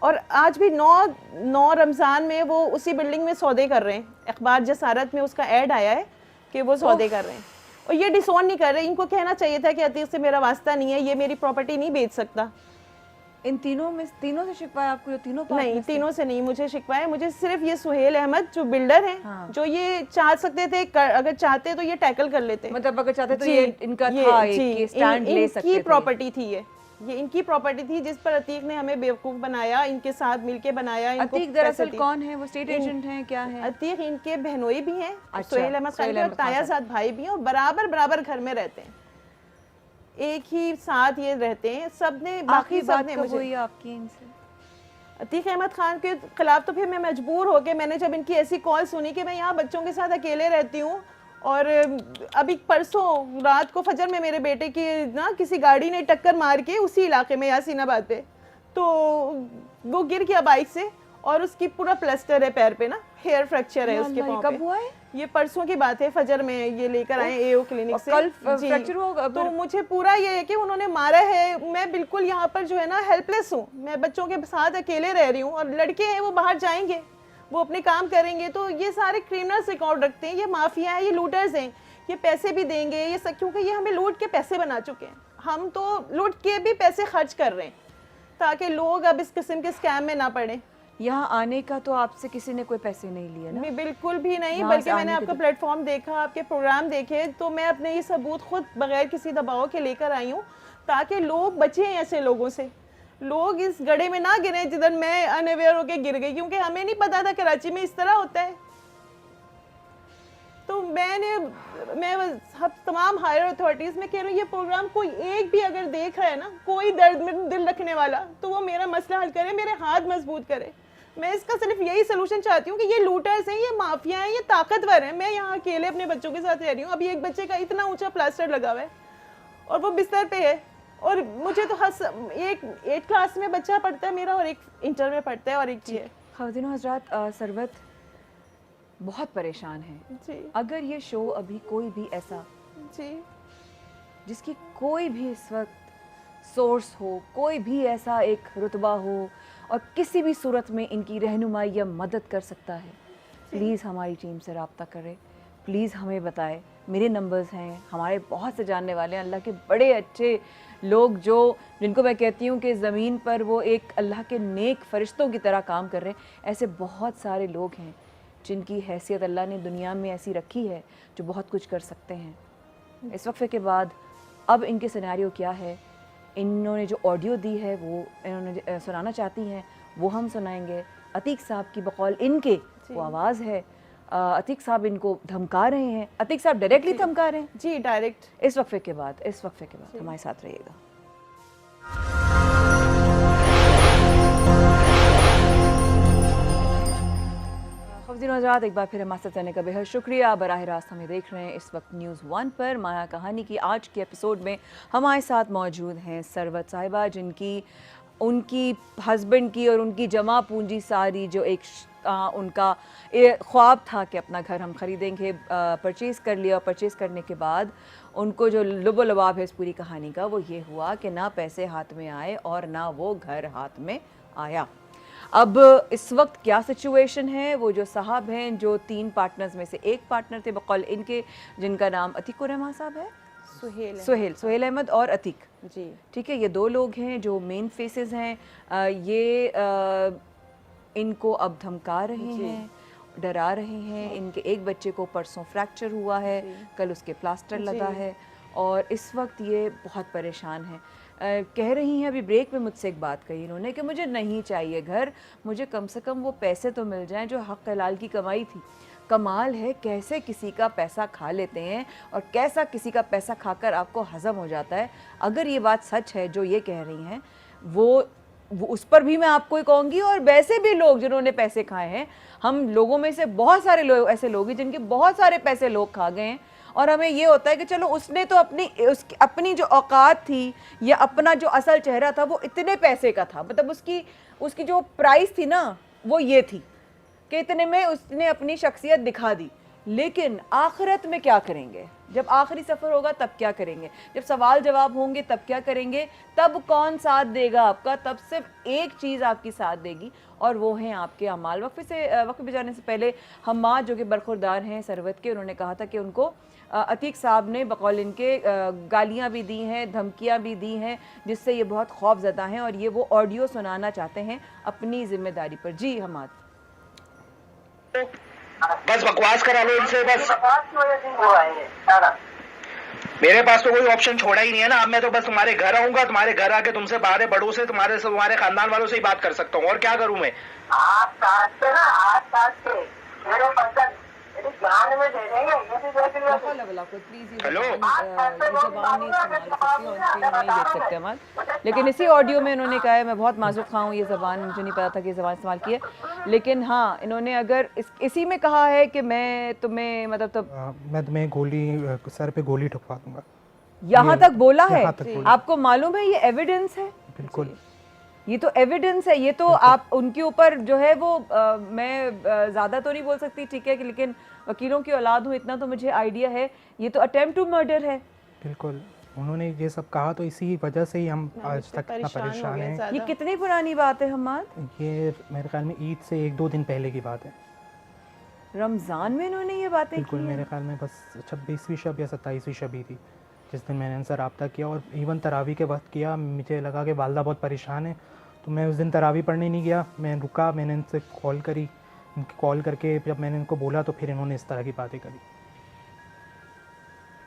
और आज भी 9 रमज़ान में वो उसी बिल्डिंग में सौदे कर रहे हैं। अखबार जसारत में उसका ऐड आया है कि वो सौदे कर रहे हैं, और ये डिसोन नहीं कर रहे। इनको कहना चाहिए था कि अतीक से मेरा वास्ता नहीं है, ये मेरी प्रॉपर्टी नहीं बेच सकता। इन तीनों से शिकवा है आपको? तीनों नहीं, तीनों से नहीं मुझे शिकवा है, मुझे सिर्फ ये सुहेल अहमद जो बिल्डर हैं, जो ये चाह सकते थे, अगर चाहते तो ये टैकल कर लेते, मतलब अगर चाहते तो ये इनका था, एक स्टैंड ले सकते थे। इनकी प्रॉपर्टी थी, ये इनकी प्रॉपर्टी थी, जिस पर अतीक ने हमें बेवकूफ बनाया, इनके साथ मिलके बनाया। अतीक दरअसल कौन है? वो स्टेट एजेंट हैं, क्या है? अतीक इनके बहनोई भी हैं, सुहेल अहमद खान और तायाजाद भाई भी हैं, और बराबर घर में रहते हैं, एक ही साथ ये रहते हैं। सबने बाकी सबने मुझे हुई आपकी इनसे? अतीक अहमद खान के खिलाफ तो फिर मैं मजबूर हो के, मैंने जब इनकी ऐसी कॉल सुनी कि मैं यहाँ बच्चों के साथ अकेले रहती हूँ, और अभी परसों रात को फजर में मेरे बेटे की ना किसी गाड़ी ने टक्कर मार के उसी इलाके में यासीनाबाद पे, तो वो गिर गया बाइक से, और उसकी पूरा प्लास्टर है पैर पे ना, हेयर फ्रैक्चर है उसके पाँव पे। कब हुआ है ये? परसों की बात है, फजर में ये लेकर आए एओ क्लिनिक से। कल फ्रैक्चर हुआ? तो मुझे पूरा ये है कि उन्होंने मारा है, मैं बिल्कुल यहाँ पर जो है ना हेल्पलेस हूँ, मैं बच्चों के साथ अकेले रह रही हूँ, और लड़के हैं वो बाहर जाएंगे, वो अपने काम करेंगे। तो ये सारे क्रिमिनल्स रिकॉर्ड रखते हैं, ये माफिया है, ये लूटर्स हैं, ये पैसे भी देंगे ये सब, क्योंकि ये हमें लूट के पैसे बना चुके हैं। हम तो लूट के भी पैसे खर्च कर रहे हैं ताकि लोग अब इस किस्म के स्कैम में ना पड़े। यहाँ आने का तो आपसे किसी ने कोई पैसे नहीं लिए ना? बिल्कुल भी नहीं, बल्कि मैंने आपका प्लेटफॉर्म देखा, आपके प्रोग्राम देखे, तो मैं अपने ये सबूत खुद बगैर किसी दबाव के लेकर आई हूँ, ताकि लोग बचें ऐसे लोगों से, लोग इस गड्ढे में ना गिरे जिधर मैं अनअवेयर होकर गिर गई, क्योंकि हमें नहीं पता था कराची में इस तरह होता है। तो मैं तमाम हायर अथॉरिटीज़ में कह रही हूँ, ये प्रोग्राम कोई एक भी अगर देख रहा है ना, कोई दर्द में दिल रखने वाला, तो वो मेरा मसला हल करे, मेरे हाथ मजबूत करे। मैं इसका सिर्फ यही सोल्यूशन चाहती हूँ कि ये लूटर्स हैं, ये माफिया हैं, ये ताकतवर हैं। मैं यहाँ अकेले अपने बच्चों के साथ रह रही हूँ। अभी एक बच्चे का इतना ऊंचा प्लास्टर लगा हुआ है और वो बिस्तर पे है, और मुझे तो एक 8th क्लास में बच्चा पढ़ता है मेरा, और एक इंटर में पढ़ता है, और एक ये ख़वातीन हज़रात, सरवत बहुत परेशान है जी। अगर ये शो अभी कोई भी ऐसा जी जिसकी कोई भी इस वक्त सोर्स हो, कोई भी ऐसा एक रुतबा हो और किसी भी सूरत में इनकी रहनुमाई या मदद कर सकता है, प्लीज़ हमारी टीम से रब्ता करें, प्लीज़ हमें बताएं। मेरे नंबर्स हैं, हमारे बहुत से जानने वाले हैं, अल्लाह के बड़े अच्छे लोग जो जिनको मैं कहती हूँ कि ज़मीन पर वो एक अल्लाह के नेक फ़रिश्तों की तरह काम कर रहे हैं। ऐसे बहुत सारे लोग हैं जिनकी हैसियत अल्लाह ने दुनिया में ऐसी रखी है जो बहुत कुछ कर सकते हैं। इस वक्फे के बाद अब इनके सिनेरियो क्या है, इन्होंने जो ऑडियो दी है वो इन्होंने सुनाना चाहती हैं, वो हम सुनाएंगे। अतीक साहब की बकौल इनके वो आवाज़ है। अतीक साहब इनको धमका रहे हैं। अतीक साहब डायरेक्टली धमका रहे हैं जी, डायरेक्ट। इस वक्फे के बाद हमारे साथ रहिएगा। ख़वातीन हज़रात, एक बार फिर हमारे साथ रहने का बेहद शुक्रिया। बराह रास्त हमें देख रहे हैं इस वक्त न्यूज़ 1 पर। माया कहानी की आज के एपिसोड में हमारे साथ मौजूद हैं सरवत साहिबा, जिनकी उनकी हस्बैंड की और उनकी जमा पूंजी सारी जो एक उनका ख्वाब था कि अपना घर हम ख़रीदेंगे, परचेज़ कर लिया। और परचेज़ करने के बाद उनको जो लुबो लबाब है इस पूरी कहानी का वो ये हुआ कि ना पैसे हाथ में आए और ना वो घर हाथ में आया। अब इस वक्त क्या सिचुएशन है, वो जो साहब हैं, जो 3 पार्टनर्स में से एक पार्टनर थे बकौल इनके, जिनका नाम अतीक रहमान साहब है, सुहेल अहमद और अतीक जी, ठीक है, ये 2 लोग हैं जो मेन फेसेस हैं। ये इनको अब धमका रहे हैं, डरा रहे हैं। इनके एक बच्चे को परसों फ्रैक्चर हुआ है, कल उसके प्लास्टर लगा है और इस वक्त ये बहुत परेशान हैं। कह रही हैं, अभी ब्रेक में मुझसे एक बात कही इन्होंने कि मुझे नहीं चाहिए घर, मुझे कम से कम वो पैसे तो मिल जाएं जो हक हलाल की कमाई थी। कमाल है कैसे किसी का पैसा खा लेते हैं और कैसा किसी का पैसा खाकर आपको हज़म हो जाता है। अगर ये बात सच है जो ये कह रही हैं, वो उस पर भी मैं आपको ही कहूँगी। और वैसे भी लोग जिन्होंने पैसे खाए हैं, हम लोगों में से बहुत सारे लोग ऐसे लोग हैं जिनके बहुत सारे पैसे लोग खा गए हैं और हमें ये होता है कि चलो उसने तो अपनी जो औकात थी या अपना जो असल चेहरा था वो इतने पैसे का था, मतलब उसकी जो प्राइस थी ना वो ये थी कि इतने में उसने अपनी शख्सियत दिखा दी। लेकिन आखिरत में क्या करेंगे, जब आखिरी सफ़र होगा तब क्या करेंगे, जब सवाल जवाब होंगे तब क्या करेंगे, तब कौन साथ देगा आपका? तब सिर्फ एक चीज़ आपकी साथ देगी और वो हैं आपके अमाल। वक्फे पे जाने से पहले हम्माद जो कि बरखुरदार हैं सरवत के, उन्होंने कहा था कि उनको अतीक साहब ने बकौल इनके गालियाँ भी दी हैं, धमकियाँ भी दी हैं, जिससे ये बहुत खौफज़दा हैं और ये वो ऑडियो सुनाना चाहते हैं अपनी ज़िम्मेदारी पर। जी हम्माद, बस बकवास करा लो इनसे बस। मेरे पास तो कोई ऑप्शन छोड़ा ही नहीं है ना। अब मैं तो बस तुम्हारे घर आऊंगा, तुम्हारे घर आके तुमसे बाहर बड़ों से, तुम्हारे खानदान वालों से ही बात कर सकता हूँ, और क्या करूँ मैं? हेलो, लेकिन इसी ऑडियो में इन्होंने कहा है, मैं बहुत माजूक खाऊँ, ये ज़बान मुझे नहीं पता था कि ज़बान इस्तेमाल की है, लेकिन हाँ इन्होंने अगर इसी में कहा है कि मैं तुम्हें मैं तुम्हें गोली सर पे गोली ठुकवा दूंगा, यहाँ तक बोला है। बोला। आपको मालूम है ये एविडेंस है, बिल्कुल ये तो एविडेंस है। ये तो आप उनके ऊपर जो है वो मैं ज़्यादा तो नहीं बोल सकती, ठीक है, लेकिन वकीलों की औलाद हूँ, इतना तो मुझे आइडिया है, ये तो अटेम्प्ट टू मर्डर है। बिल्कुल, उन्होंने ये सब कहा तो इसी वजह से ही हम आज तक इतना परेशान हैं। ये कितनी पुरानी बात है हम्माद? ये मेरे ख्याल में ईद से 1-2 दिन पहले की बात है। रमज़ान में इन्होंने ये बातें बिल्कुल, की? मेरे ख्याल में बस 26वीं शब या 27वीं शब ही थी जिस दिन मैंने इनसे रब्ता किया, और इवन तरावी के वक्त किया। मुझे लगा कि वालदा बहुत परेशान है, तो मैं उस दिन तरावी पढ़ने नहीं गया, मैं रुका, मैंने इनसे कॉल करी, कॉल करके जब मैंने इनको बोला तो फिर इन्होंने इस तरह की बातें करी।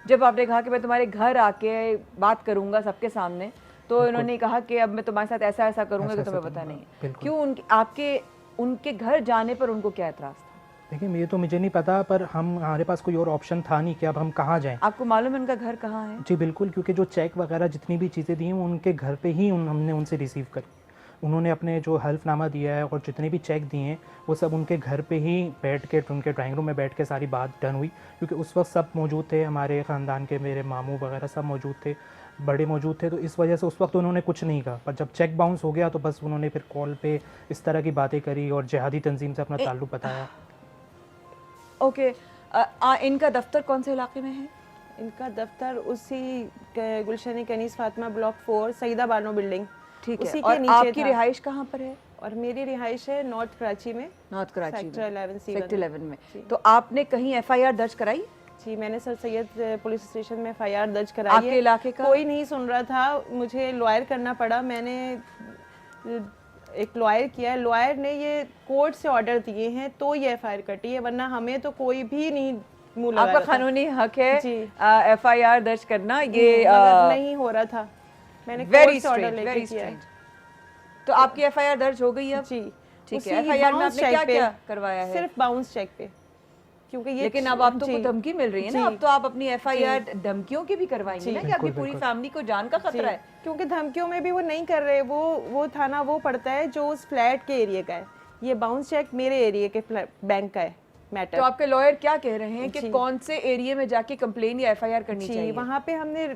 जब आपने कहा कि मैं तुम्हारे घर आके बात करूंगा सबके सामने, तो इन्होंने कहा कि अब मैं तुम्हारे साथ ऐसा ऐसा करूंगा कि तुम्हें पता नहीं है। क्यों उनके घर जाने पर उनको क्या एतराज़ था? देखिए, ये तो मुझे नहीं पता, पर हमारे पास कोई और ऑप्शन था नहीं कि अब हम कहाँ जाएं। आपको मालूम है उनका घर कहाँ है? जी बिल्कुल, क्योंकि जो चेक वगैरह जितनी भी चीज़ें दी हैं वो उनके घर पे ही हमने उनसे रिसीव करी। उन्होंने अपने जो हल्फनामा दिया है और जितने भी चेक दिए हैं वो सब उनके घर पे ही बैठ के, उनके ड्राइंग रूम में बैठ के सारी बात डन हुई, क्योंकि उस वक्त सब मौजूद थे, हमारे ख़ानदान के मेरे मामू वगैरह सब मौजूद थे, बड़े मौजूद थे, तो इस वजह से उस वक्त उन्होंने कुछ नहीं कहा। पर जब चेक बाउंस हो गया तो बस उन्होंने फिर कॉल पे इस तरह की बातें करी और जिहादी तंजीम से अपना ताल्लुक़ बताया। ओके, इनका दफ्तर कौन से इलाके में है? इनका दफ्तर उसी गुलशन कनीस फातिमा ब्लॉक 4 सईदा बानो बिल्डिंग, ठीक है। उसी और के नीचे आपकी था। रिहाइश कहाँ पर है? और मेरी रिहाइश है नॉर्थ कराची में, नॉर्थ कराची सेक्टर 11 सेक्टर 11 में। तो आपने कहीं एफआईआर दर्ज कराई? जी, मैंने सर सैयद पुलिस स्टेशन में एफआईआर दर्ज कराई है। आपके इलाके का कोई नहीं सुन रहा था, मुझे लॉयर करना पड़ा, मैंने एक लॉयर किया है, लॉयर ने ये कोर्ट से ऑर्डर दिए हैं तो ये एफआईआर कटी है, वरना हमें तो कोई भी नहीं मुंह लगा आपका रहा था। कानूनी हक है जी। FIR दर्ज करना, ये मगर नहीं हो रहा था, मैंने वेरी कोर्ट से ऑर्डर स्ट्रेंज, लेके वेरी किया है। स्ट्रेंज। तो आपकी FIR दर्ज हो गई है अब? जी, ठीक उसी है। FIR में bounce आपने check क्या पे, क्या करवाया है? सिर्फ बाउंस चेक पे, क्योंकि ये लेकिन अब आप तो जी, को धमकी मिल रही है ना, जी, अब तो आप अपनी FIR धमकियों की भी करवाएंगे जी। ना कि आपकी बिल्कुल, पूरी बिल्कुल। फैमिली को जान का जी, खतरा है। क्योंकि धमकियों में भी वो नहीं कर रहे, वो थाना वो पड़ता है जो उस फ्लैट के एरिया का है, ये बाउंस चेक मेरे एरिया के बैंक का है तो मैटर। आपके लॉयर क्या कह रहे हैं कि जी। कौन से एरिया में जाके कंप्लेन या FIR करनी जी, चाहिए? वहाँ पे हमने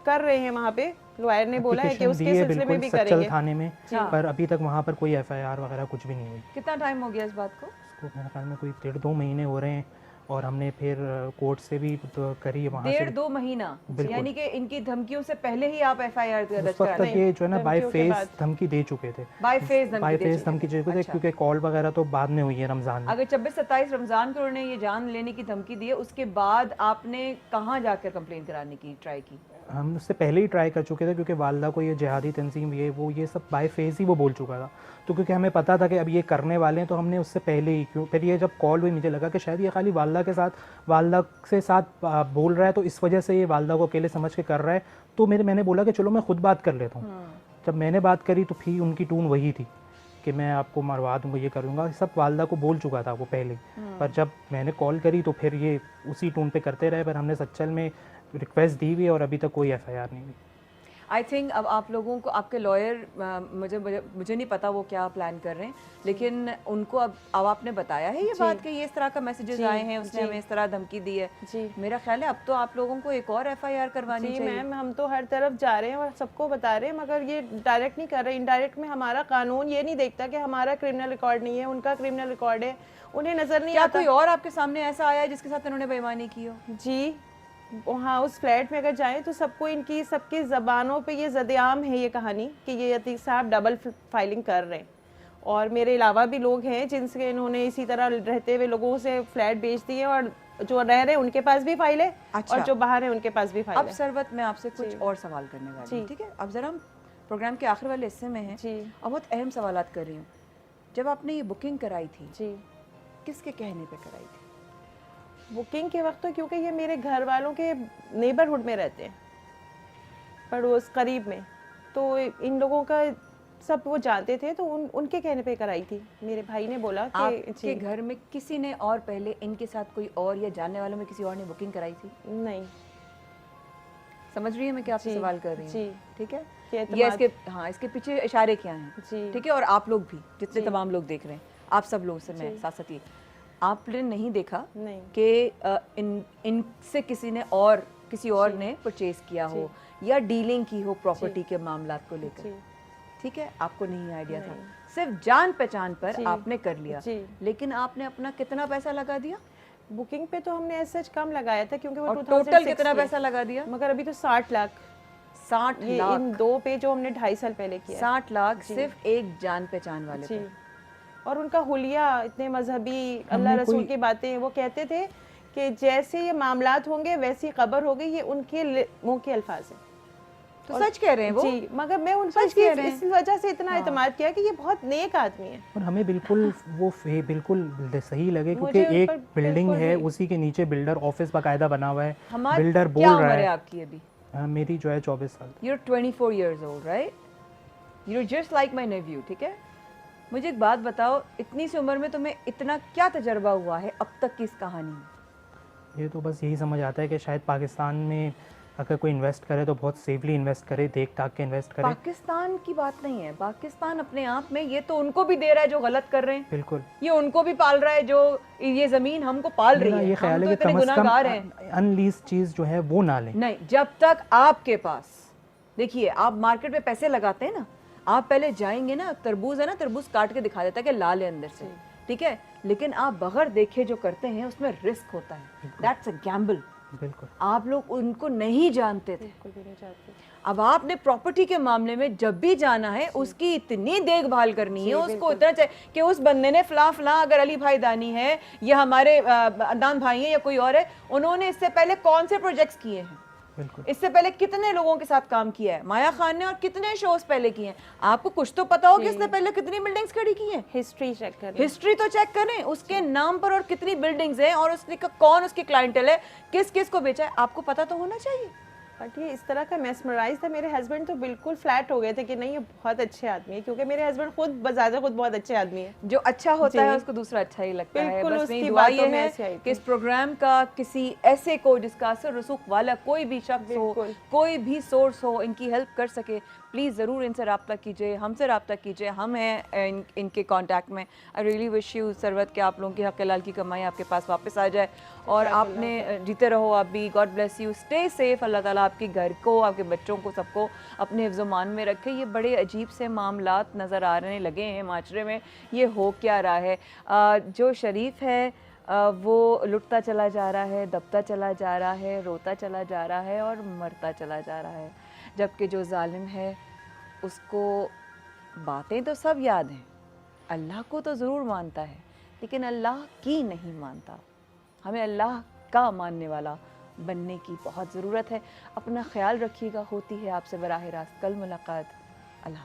कर रहे हैं, वहाँ पे लॉयर ने बोला है कि एप्लीकेशन दी उसके है सिलसिले में बिल्कुल भी सच्चल करेंगे। थाने में, जी। पर अभी तक वहाँ पर कोई FIR वगैरह कुछ भी नहीं हुई। कितना टाइम हो गया इस बात को? उसको मेरे ख्याल में कोई 1.5-2 महीने हो रहे हैं, और हमने फिर कोर्ट से भी तो करी है वहाँ से। 1.5-2 महीना, बिल्कुल। यानी कि इनकी धमकियों से पहले ही आप FIR दर्ज उस वक्त करा तक रहे हैं? ये जो है ना बाय धमकियों के फेस बाद। धमकी दे चुके थे, बाय फेस बाय धमकी दे फेस चुके धमकी थे। दे चुके थे, अच्छा। क्योंकि कॉल वगैरह तो बाद में हुई है रमज़ान में। अगर 26-27 रमजान को उन्होंने ये जान लेने की धमकी दी है, उसके बाद आपने कहाँ जाकर कंप्लेन कराने की ट्राई की? हम उससे पहले ही ट्राई कर चुके थे, क्योंकि वालदा को ये जिहादी तंजीम ये सब बाय फेस ही वो बोल चुका था। तो क्योंकि हमें पता था कि अब ये करने वाले हैं, तो हमने उससे पहले ही फिर ये जब कॉल हुई, मुझे लगा कि शायद ये खाली वालदा के साथ बोल रहा है, तो इस वजह से ये वालदा को अकेले समझ के कर रहा है। तो मैंने बोला कि चलो मैं खुद बात कर लेता हूँ। जब मैंने बात करी तो फिर उनकी टून वही थी कि मैं आपको मरवा दूंगा, ये करूँगा, सब वालदा को बोल चुका था वो पहले। पर जब मैंने कॉल करी तो फिर ये उसी टून पे करते रहे, पर हमने सच्चल में रिक्वेस्ट दी हुई है और अभी तक कोई FIR नहीं हुई। आई थिंक अब आप लोगों को, आपके लॉयर, मुझे नहीं पता वो क्या प्लान कर रहे हैं, लेकिन उनको अब आपने बताया है ये बात कि ये इस तरह का मैसेजेस जी, आए हैं, उसने जी। हमें इस तरह धमकी दी है। जी। मेरा ख्याल है अब तो आप लोगों को एक और FIR करवानी जी चाहिए। मैम, हम तो हर तरफ जा रहे हैं और सबको बता रहे हैं, मगर ये डायरेक्ट नहीं कर रहे। इनडायरेक्ट में हमारा कानून ये नहीं देखता कि हमारा क्रिमिनल रिकॉर्ड नहीं है, उनका क्रिमिनल रिकॉर्ड है, उन्हें नजर नहीं क्या आता। कोई और आपके सामने ऐसा आया है जिसके साथ इन्होंने बेईमानी की हो? जी, वहाँ उस फ्लैट में अगर जाएं तो सबको सबकी ज़बानों पे ये ज़देआम है ये कहानी कि ये अतीक साहब डबल फाइलिंग कर रहे हैं। और मेरे अलावा भी लोग हैं जिनसे इन्होंने इसी तरह रहते हुए लोगों से फ्लैट बेच दिए, और जो रह रहे हैं उनके पास भी फाइल है, अच्छा। और जो बाहर है उनके पास भी फाइल अब है। सरवत मैं आपसे कुछ और सवाल करने वाली हूँ, ठीक है? अब जरा हम प्रोग्राम के आखिर वाले हिस्से में हैं जी। और बहुत अहम सवालात कर रही हूँ। जब आपने ये बुकिंग कराई थी, जी, किसके कहने पे कराई थी? बुकिंग के वक्त तो क्योंकि ये मेरे घर वालों के नेबरहुड में रहते हैं, पड़ोस करीब में, तो इन लोगों का सब वो जानते थे, तो उनके कहने पे कराई थी। मेरे भाई ने बोला कि आपके घर में किसी ने और पहले इनके साथ कोई और या जानने वालों में किसी और ने बुकिंग कराई थी? नहीं। समझ रही है मैं क्या आपसे जी, सवाल कर रही हूँ? जी। ठीक है, कि ये एतमाद- इसके पीछे इशारे क्या हैं? जी। ठीक है, और आप लोग भी, जितने जी। तमाम लोग देख रहे हैं, आप सब लोगों से मैं जी। साथ साथ ये, आपने नहीं देखा नहीं। कि इनसे किसी और ने परचेज किया हो या डीलिंग की हो प्रॉपर्टी के मामलात को लेकर? जी। ठीक है, आपको नहीं आइडिया था, नहीं। सिर्फ जान पहचान पर जी। आपने कर लिया। जी। लेकिन आपने अपना कितना पैसा लगा दिया बुकिंग पे तो हमने ऐसा कम लगाया था, क्योंकि वो और 2006 टोटल कितना की है। पैसा लगा दिया? मगर अभी तो 60 लाख 60 ये लाख इन 2 पे जो हमने 2.5 साल पहले किया है। 60 लाख जी। सिर्फ एक जान पहचान वाले जी। पे। और उनका हुलिया इतने मजहबी, अल्लाह रसूल की बातें, वो कहते थे कि जैसे ये मामलात होंगे वैसी खबर होगी, ये उनके मुंह के अल्फाज हैं। तो सच कह रहे हैं वो? जी, मगर मैं उन पर सच कह रहे हैं। इस वजह से इतना एतमाद किया कि ये बहुत नेक आदमी है। और हमें बिल्कुल बिल्कुल सही लगे, क्योंकि मुझे उन एक पर बिल्डिंग बिल्कुल है, भी- उसी के नीचे बिल्डर ऑफिस बाकायदा बना हुआ है, हमारी बिल्डर बोल क्या रहा उम्र है है। आपकी अभी? मेरी जो है 24 साल। You're 24 years old, right? You're just like my nephew, ठीक है? मुझे एक बात बताओ, इतनी सी उम्र में तुम्हें इतना क्या तजर्बा हुआ है अब तक की इस कहानी में? ये तो बस यही समझ आता है कि शायद पाकिस्तान में अगर कोई इन्वेस्ट करे तो बहुत सेफली इन्वेस्ट करे, देख ताक के इन्वेस्ट करे। पाकिस्तान की बात नहीं है, पाकिस्तान अपने आप में ये तो उनको भी दे रहा है जो गलत कर रहे हैं, बिल्कुल। ये उनको भी पाल रहा है जो ये जमीन हमको पाल रही मेरा है। ये हम ख्याल तो है कि इतने कम से गुनाहगार हैं। कम अनलीज चीज़ जो है वो ना लें। नहीं, जब तक आपके पास, देखिए आप मार्केट में पैसे लगाते हैं ना, आप पहले जाएंगे ना, तरबूज है ना, तरबूज काट के दिखा देता है कि लाल है अंदर से, ठीक है, लेकिन आप बगैर देखे जो करते हैं उसमें रिस्क होता है, दैट्स अ गैम्बल। बिल्कुल। आप लोग उनको नहीं जानते थे, बिल्कुल भी नहीं चाहते। अब आपने प्रॉपर्टी के मामले में जब भी जाना है उसकी इतनी देखभाल करनी है, उसको इतना चाहिए कि उस बंदे ने फला अगर अली भाई दानी है या हमारे अदनान भाई हैं या कोई और है, उन्होंने इससे पहले कौन से प्रोजेक्ट्स किए हैं, बिल्कुल। इससे पहले कितने लोगों के साथ काम किया है माया खान ने और कितने शोज पहले किए हैं, आपको कुछ तो पता हो कि इसने पहले कितनी बिल्डिंग्स खड़ी की हैं। हिस्ट्री चेक करें, हिस्ट्री तो चेक करें, उसके नाम पर और कितनी बिल्डिंग्स हैं और उसने कौन उसकी क्लाइंटेल है, किस किस को बेचा है, आपको पता तो होना चाहिए। बट ये इस तरह का मेस्मराइज था, मेरे हस्बैंड तो बिल्कुल फ्लैट हो गए थे कि नहीं ये बहुत अच्छे आदमी है, क्योंकि मेरे हस्बैंड खुद बजाते खुद बहुत अच्छे आदमी है। जो अच्छा होता जी। है उसको दूसरा अच्छा ही लगता है। बिल्कुल, बस मेरी उसकी दुआ ये बातों में ऐसे आई है थी। कि इस प्रोग्राम का किसी ऐसे को जिसका असर रसूख वाला कोई भी शख्स हो, बिल्कुल। कोई भी सोर्स हो, इनकी हेल्प कर सके, प्लीज़ ज़रूर इनसे रब्ता कीजिए, हमसे रब्ता कीजिए, हम हैं इनके कांटेक्ट में। I really wish you Sarwat कि आप लोगों की हक़ हलाल की कमाई आपके पास वापस आ जाए और आपने जीते रहो आप भी। God bless you, stay safe. Allah ताला आपके घर को, आपके बच्चों को, सबको अपने हिफ्ज़-ओ-मान में रखे। ये बड़े अजीब से मामलात नज़र आने लगे हैं माशरे में, ये हो क्या रहा है? जो शरीफ है वो लुटता चला जा रहा है, दबता चला जा रहा है, रोता चला जा रहा है और मरता चला जा रहा है, जबकि जो जालिम है उसको बातें तो सब याद हैं, अल्लाह को तो ज़रूर मानता है लेकिन अल्लाह की नहीं मानता। हमें अल्लाह का मानने वाला बनने की बहुत ज़रूरत है। अपना ख्याल रखिएगा। होती है आपसे बराह रास्त कल मुलाकात। अल्लाह।